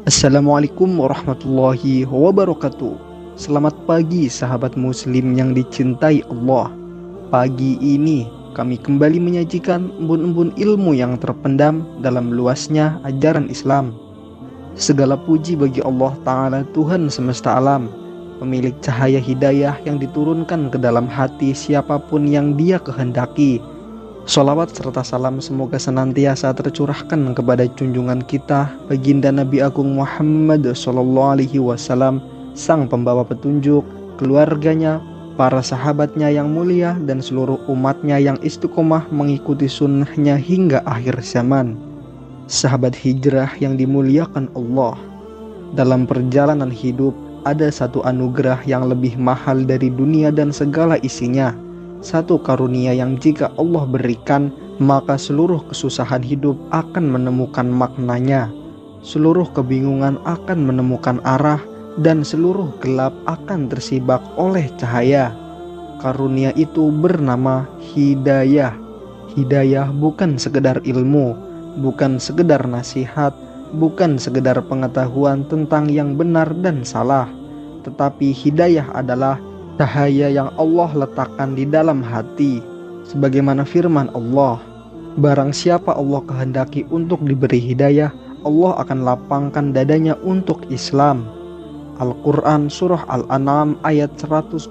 Assalamualaikum warahmatullahi wabarakatuh. Selamat pagi sahabat muslim yang dicintai Allah. Pagi ini kami kembali menyajikan embun-embun ilmu yang terpendam dalam luasnya ajaran Islam. Segala puji bagi Allah Ta'ala, Tuhan semesta alam, pemilik cahaya hidayah yang diturunkan ke dalam hati siapapun yang Dia kehendaki. Sholawat serta salam semoga senantiasa tercurahkan kepada junjungan kita, baginda Nabi Agung Muhammad SAW, sang pembawa petunjuk, keluarganya, para sahabatnya yang mulia, dan seluruh umatnya yang istiqomah mengikuti sunnahnya hingga akhir zaman. Sahabat hijrah yang dimuliakan Allah, dalam perjalanan hidup ada satu anugerah yang lebih mahal dari dunia dan segala isinya. Satu karunia yang jika Allah berikan, maka seluruh kesusahan hidup akan menemukan maknanya, seluruh kebingungan akan menemukan arah, dan seluruh gelap akan tersibak oleh cahaya. Karunia itu bernama hidayah. Hidayah bukan sekedar ilmu, bukan sekedar nasihat, bukan sekedar pengetahuan tentang yang benar dan salah, tetapi hidayah adalah cahaya yang Allah letakkan di dalam hati. Sebagaimana firman Allah, barang siapa Allah kehendaki untuk diberi hidayah, Allah akan lapangkan dadanya untuk Islam. Al-Quran Surah Al-An'am ayat 125.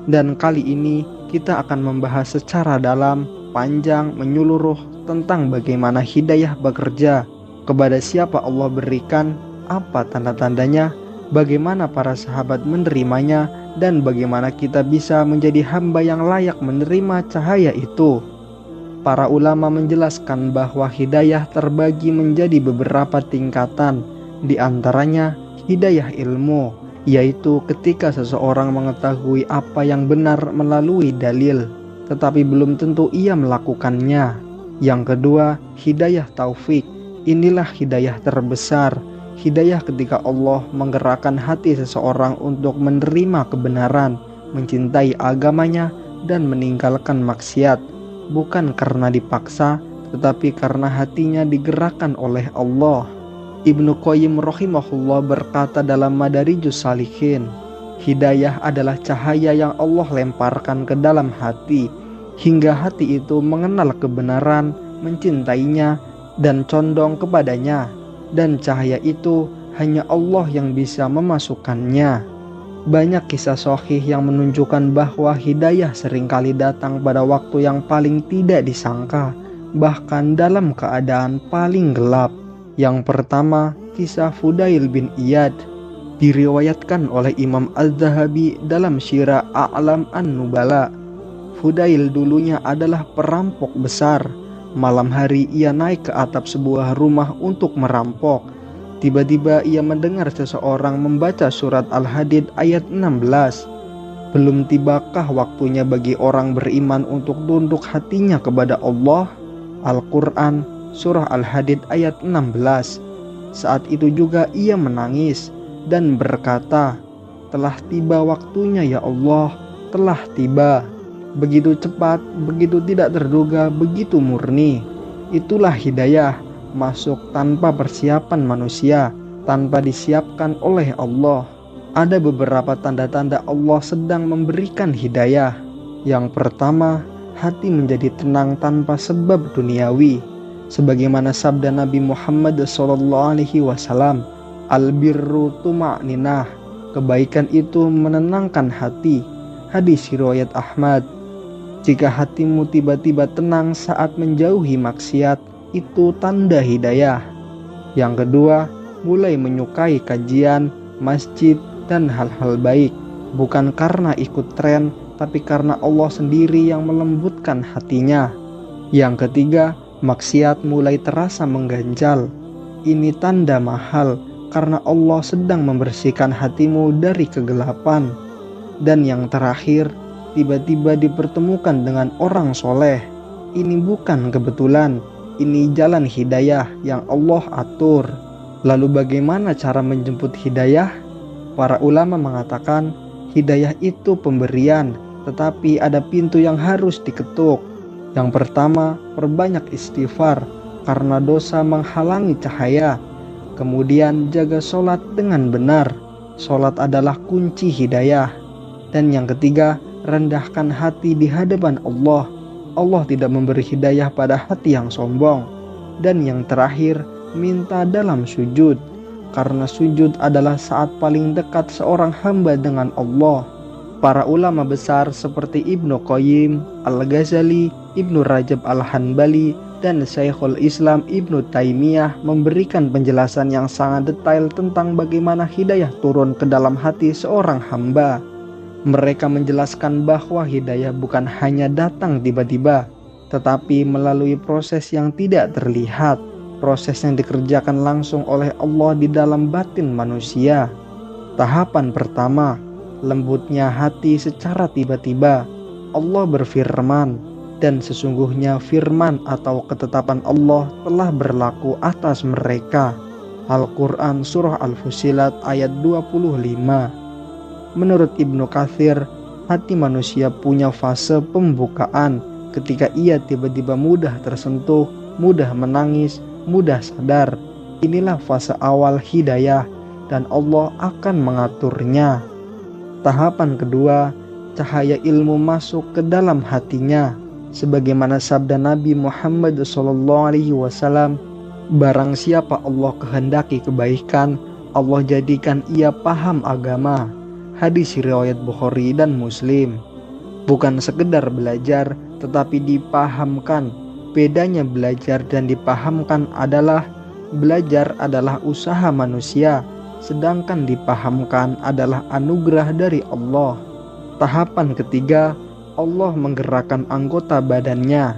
Dan kali ini kita akan membahas secara dalam, panjang, menyeluruh tentang bagaimana hidayah bekerja, kepada siapa Allah berikan, apa tanda-tandanya, bagaimana para sahabat menerimanya, dan bagaimana kita bisa menjadi hamba yang layak menerima cahaya itu. Para ulama menjelaskan bahwa hidayah terbagi menjadi beberapa tingkatan, di antaranya hidayah ilmu, yaitu ketika seseorang mengetahui apa yang benar melalui dalil, tetapi belum tentu ia melakukannya. Yang kedua, hidayah taufik. Inilah hidayah terbesar, hidayah ketika Allah menggerakkan hati seseorang untuk menerima kebenaran, mencintai agamanya, dan meninggalkan maksiat, bukan karena dipaksa, tetapi karena hatinya digerakkan oleh Allah. Ibnu Qayyim rahimahullah berkata dalam Madarijus Salikin, hidayah adalah cahaya yang Allah lemparkan ke dalam hati, hingga hati itu mengenal kebenaran, mencintainya, dan condong kepadanya. Dan cahaya itu hanya Allah yang bisa memasukkannya. Banyak kisah sahih yang menunjukkan bahwa hidayah seringkali datang pada waktu yang paling tidak disangka, bahkan dalam keadaan paling gelap. Yang pertama, kisah Fudail bin Iyad, diriwayatkan oleh Imam Az-Zahabi dalam Syirah A'lam An-Nubala. Fudail dulunya adalah perampok besar. Malam hari ia naik ke atap sebuah rumah untuk merampok. Tiba-tiba ia mendengar seseorang membaca surat Al-Hadid ayat 16. Belum tibakah waktunya bagi orang beriman untuk tunduk hatinya kepada Allah? Al-Quran Surah Al-Hadid ayat 16. Saat itu juga ia menangis dan berkata, telah tiba waktunya ya Allah, telah tiba. Begitu cepat, begitu tidak terduga, begitu murni. Itulah hidayah, masuk tanpa persiapan manusia, tanpa disiapkan oleh Allah. Ada beberapa tanda-tanda Allah sedang memberikan hidayah. Yang pertama, hati menjadi tenang tanpa sebab duniawi. Sebagaimana sabda Nabi Muhammad SAW, al-birru tuma'ninah, kebaikan itu menenangkan hati. Hadis riwayat Ahmad. Jika hatimu tiba-tiba tenang saat menjauhi maksiat, itu tanda hidayah. Yang kedua, mulai menyukai kajian, masjid, dan hal-hal baik, bukan karena ikut tren, tapi karena Allah sendiri yang melembutkan hatinya. Yang ketiga, maksiat mulai terasa mengganjal. Ini tanda mahal, karena Allah sedang membersihkan hatimu dari kegelapan. Dan yang terakhir, tiba-tiba dipertemukan dengan orang soleh. Ini bukan kebetulan, ini jalan hidayah yang Allah atur. Lalu bagaimana cara menjemput hidayah? Para ulama mengatakan, hidayah itu pemberian, tetapi ada pintu yang harus diketuk. Yang pertama, perbanyak istighfar. karena dosa menghalangi cahaya. Kemudian jaga sholat dengan benar. Sholat adalah kunci hidayah. Dan yang ketiga, rendahkan hati di hadapan Allah. Allah tidak memberi hidayah pada hati yang sombong. Dan yang terakhir, minta dalam sujud. Karena sujud adalah saat paling dekat seorang hamba dengan Allah. Para ulama besar seperti Ibnu Qayyim, Al-Ghazali, Ibnu Rajab Al-Hanbali, dan Syekhul Islam Ibnu Taimiyah memberikan penjelasan yang sangat detail tentang bagaimana hidayah turun ke dalam hati seorang hamba. Mereka menjelaskan bahwa hidayah bukan hanya datang tiba-tiba, tetapi melalui proses yang tidak terlihat, proses yang dikerjakan langsung oleh Allah di dalam batin manusia. Tahapan pertama, lembutnya hati secara tiba-tiba. Allah berfirman, dan sesungguhnya firman atau ketetapan Allah telah berlaku atas mereka. Al-Quran Surah Al-Fusilat ayat 25. Menurut Ibnu Katsir, hati manusia punya fase pembukaan ketika ia tiba-tiba mudah tersentuh, mudah menangis, mudah sadar. Inilah fase awal hidayah dan Allah akan mengaturnya. Tahapan kedua, cahaya ilmu masuk ke dalam hatinya. Sebagaimana sabda Nabi Muhammad SAW, barang siapa Allah kehendaki kebaikan, Allah jadikan ia paham agama. Hadis riwayat Bukhari dan Muslim. Bukan sekedar belajar, tetapi dipahamkan. Bedanya belajar dan dipahamkan adalah belajar adalah usaha manusia, sedangkan dipahamkan adalah anugerah dari Allah. Tahapan ketiga, Allah menggerakkan anggota badannya.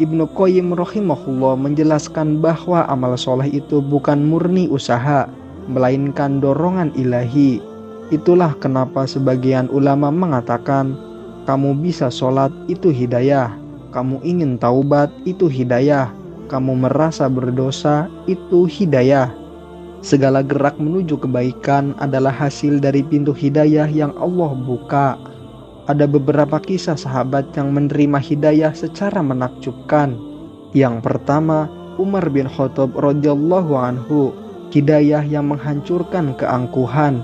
Ibnu Qayyim rahimahullah menjelaskan bahwa amal soleh itu bukan murni usaha, melainkan dorongan ilahi. Itulah kenapa sebagian ulama mengatakan, kamu bisa sholat itu hidayah, kamu ingin taubat itu hidayah, kamu merasa berdosa itu hidayah. Segala gerak menuju kebaikan adalah hasil dari pintu hidayah yang Allah buka. Ada beberapa kisah sahabat yang menerima hidayah secara menakjubkan. Yang pertama, Umar bin Khattab radhiyallahu anhu, hidayah yang menghancurkan keangkuhan.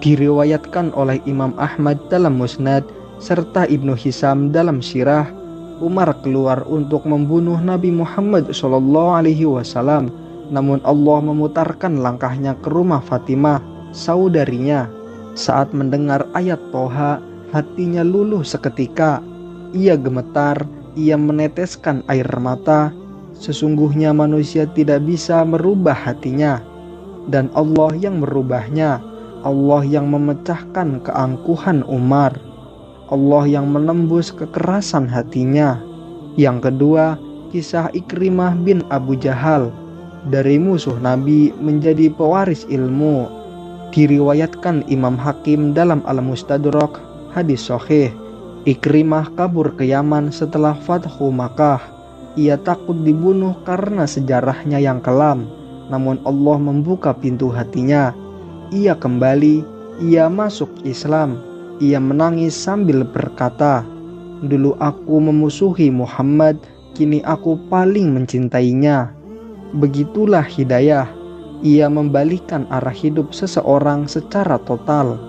Diriwayatkan oleh Imam Ahmad dalam Musnad serta Ibnu Hisam dalam Sirah, Umar keluar untuk membunuh Nabi Muhammad SAW. Namun Allah memutarkan langkahnya ke rumah Fatimah, saudarinya. Saat mendengar ayat Toha, hatinya luluh seketika. Ia gemetar, ia meneteskan air mata. Sesungguhnya manusia tidak bisa merubah hatinya, dan Allah yang merubahnya. Allah yang memecahkan keangkuhan Umar. Allah yang menembus kekerasan hatinya. Yang kedua, kisah Ikrimah bin Abu Jahal. Dari musuh Nabi menjadi pewaris ilmu. Diriwayatkan Imam Hakim dalam Al-Mustadrak, hadis sahih. Ikrimah kabur ke Yaman setelah Fathu Makkah. Ia takut dibunuh karena sejarahnya yang kelam. Namun Allah membuka pintu hatinya. Ia kembali, ia masuk Islam. Ia menangis sambil berkata, dulu aku memusuhi Muhammad, kini aku paling mencintainya. Begitulah hidayah. Ia membalikan arah hidup seseorang secara total.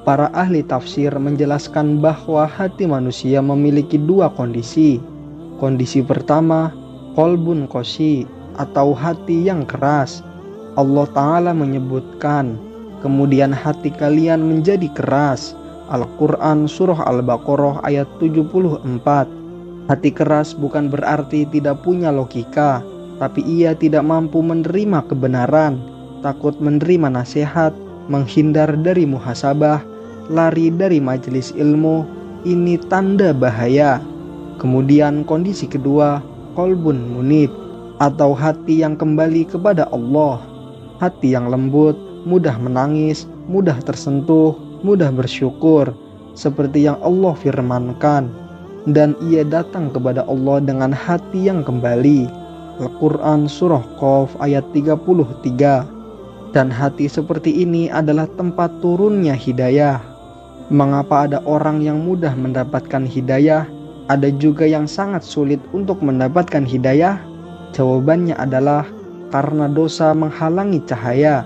Para ahli tafsir menjelaskan bahwa hati manusia memiliki dua kondisi. Kondisi pertama, qalbun qasi, atau hati yang keras. Allah Ta'ala menyebutkan, kemudian hati kalian menjadi keras. Al-Quran Surah Al-Baqarah ayat 74. Hati keras bukan berarti tidak punya logika, tapi ia tidak mampu menerima kebenaran, takut menerima nasihat, menghindar dari muhasabah, lari dari majelis ilmu. Ini tanda bahaya. Kemudian kondisi kedua, qalbun munib, atau hati yang kembali kepada Allah. Hati yang lembut, mudah menangis, mudah tersentuh, mudah bersyukur, seperti yang Allah firmankan. Dan ia datang kepada Allah dengan hati yang kembali. Al-Quran Surah Qaf ayat 33. Dan hati seperti ini adalah tempat turunnya hidayah. Mengapa ada orang yang mudah mendapatkan hidayah, ada juga yang sangat sulit untuk mendapatkan hidayah? Jawabannya adalah karena dosa menghalangi cahaya.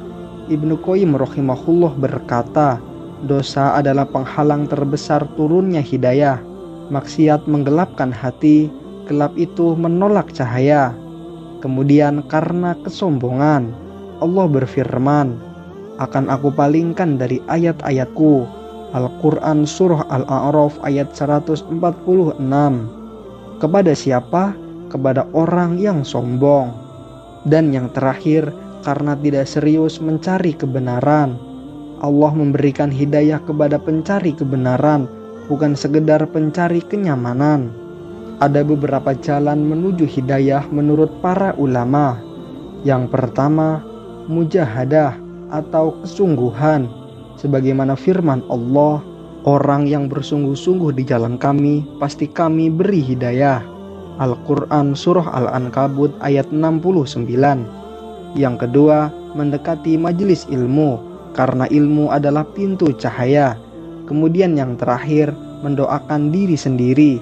Ibnu Qayyim rahimahullah berkata, dosa adalah penghalang terbesar turunnya hidayah. Maksiat menggelapkan hati, gelap itu menolak cahaya. Kemudian karena kesombongan, Allah berfirman, akan aku palingkan dari ayat-ayatku. Al-Quran Surah Al-A'raf ayat 146. Kepada siapa? Kepada orang yang sombong. Dan yang terakhir, karena tidak serius mencari kebenaran. Allah memberikan hidayah kepada pencari kebenaran, bukan sekedar pencari kenyamanan. Ada beberapa jalan menuju hidayah menurut para ulama. Yang pertama, mujahadah atau kesungguhan. Sebagaimana firman Allah, orang yang bersungguh-sungguh di jalan kami, pasti kami beri hidayah. Al-Quran Surah Al-Ankabut ayat 69. Yang kedua, mendekati majelis ilmu, karena ilmu adalah pintu cahaya. Kemudian yang terakhir, mendoakan diri sendiri.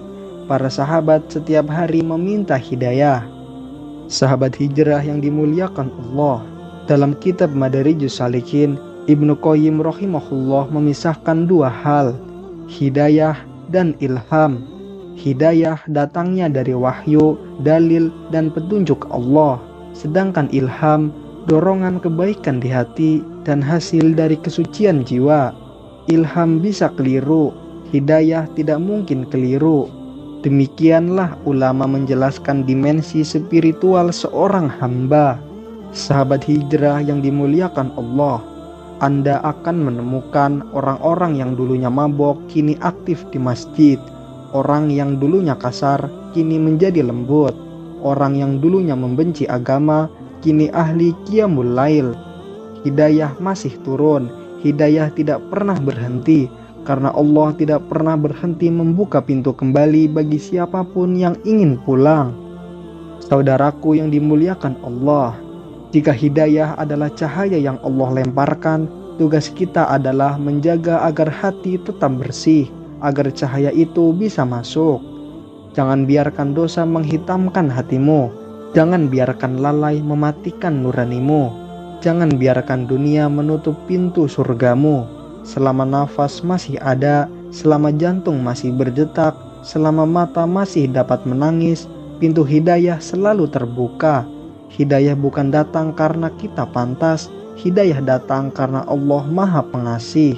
Para sahabat setiap hari meminta hidayah. Sahabat hijrah yang dimuliakan Allah, dalam kitab Madarijus Salikin, Ibnu Qayyim rahimahullah memisahkan dua hal, hidayah dan ilham. Hidayah datangnya dari wahyu, dalil, dan petunjuk Allah. Sedangkan ilham, dorongan kebaikan di hati dan hasil dari kesucian jiwa. Ilham bisa keliru, hidayah tidak mungkin keliru. Demikianlah ulama menjelaskan dimensi spiritual seorang hamba. Sahabat hijrah yang dimuliakan Allah, Anda akan menemukan orang-orang yang dulunya mabok kini aktif di masjid. Orang yang dulunya kasar kini menjadi lembut. Orang yang dulunya membenci agama kini ahli qiyamul lail. Hidayah masih turun, hidayah tidak pernah berhenti, karena Allah tidak pernah berhenti membuka pintu kembali bagi siapapun yang ingin pulang. Saudaraku yang dimuliakan Allah, jika hidayah adalah cahaya yang Allah lemparkan, tugas kita adalah menjaga agar hati tetap bersih, agar cahaya itu bisa masuk. Jangan biarkan dosa menghitamkan hatimu. Jangan biarkan lalai mematikan nuranimu. Jangan biarkan dunia menutup pintu surgamu. Selama nafas masih ada, selama jantung masih berdetak, selama mata masih dapat menangis, pintu hidayah selalu terbuka. Hidayah bukan datang karena kita pantas, hidayah datang karena Allah Maha Pengasih.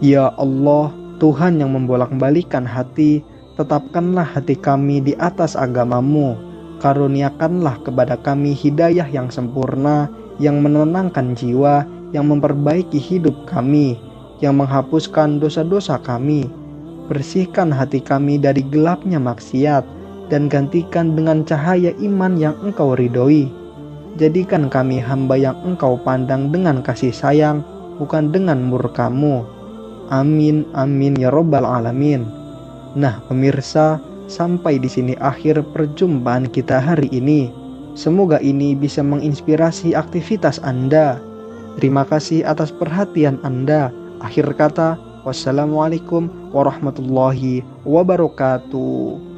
Ya Allah, Tuhan yang membolak-balikan hati, tetapkanlah hati kami di atas agama-Mu. Karuniakanlah kepada kami hidayah yang sempurna, yang menenangkan jiwa, yang memperbaiki hidup kami, yang menghapuskan dosa-dosa kami. Bersihkan hati kami dari gelapnya maksiat, dan gantikan dengan cahaya iman yang Engkau ridhoi. Jadikan kami hamba yang Engkau pandang dengan kasih sayang, bukan dengan murka-Mu. Amin, amin ya Rabbal Alamin. Nah pemirsa, sampai di sini akhir perjumpaan kita hari ini. Semoga ini bisa menginspirasi aktivitas Anda. Terima kasih atas perhatian Anda. Akhir kata, wassalamualaikum warahmatullahi wabarakatuh.